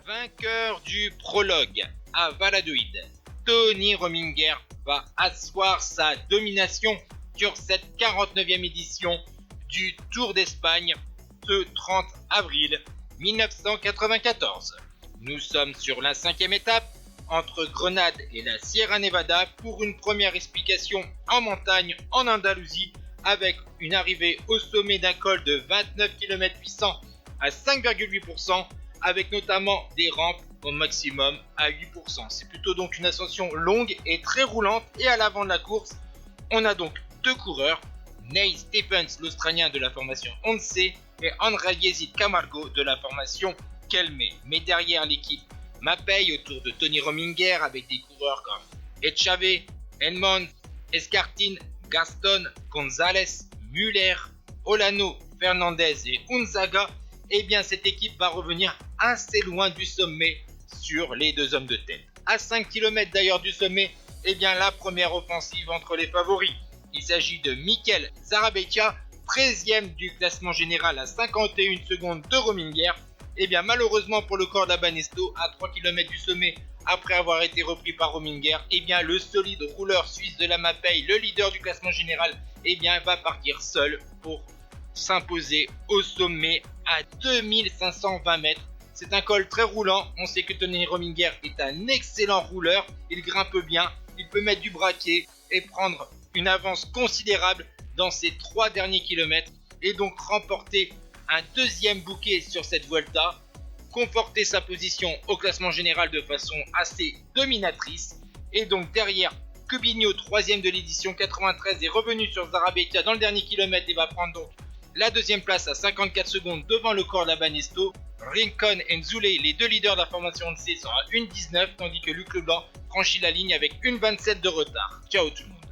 Vainqueur du prologue à Valladolid, Tony Rominger va asseoir sa domination sur cette 49e édition du Tour d'Espagne ce 30 avril 1994. Nous sommes sur la 5e étape entre Grenade et la Sierra Nevada pour une première explication en montagne en Andalousie avec une arrivée au sommet d'un col de 29 km 800 à 5,8%, avec notamment des rampes au maximum à 8%. C'est plutôt donc une ascension longue et très roulante, et à l'avant de la course, on a donc deux coureurs, Neil Stephens, l'Australien de la formation Once, et André Yezid Camargo de la formation Kelme. Mais derrière l'équipe Mapei autour de Tony Rominger avec des coureurs comme Echave, Edmond, Escartin, Gaston, Gonzalez, Muller, Olano, Fernandez et Unzaga, eh bien cette équipe va revenir assez loin du sommet sur les deux hommes de tête. À 5 km d'ailleurs du sommet, eh bien la première offensive entre les favoris. Il s'agit de Mikel Zarabektia, 13e du classement général à 51 secondes de Rominger. Eh bien malheureusement pour le Col d'Abanesto, à 3 km du sommet, après avoir été repris par Rominger, eh bien le solide rouleur suisse de la Mapei, le leader du classement général, eh bien va partir seul pour s'imposer au sommet à 2520 mètres. C'est un col très roulant, on sait que Tony Rominger est un excellent rouleur, il grimpe bien, il peut mettre du braquet et prendre une avance considérable dans ses 3 derniers kilomètres et donc remporter un deuxième bouquet sur cette Vuelta, conforter sa position au classement général de façon assez dominatrice. Et donc derrière, Cubinho, 3e de l'édition 93, est revenu sur Zarabektia dans le dernier kilomètre et va prendre donc la deuxième place à 54 secondes devant le Col d'Abanesto. Rincon et Nzule, les deux leaders de la formation NC, sont à 1,19, tandis que Luc Leblanc franchit la ligne avec 1,27 de retard. Ciao tout le monde.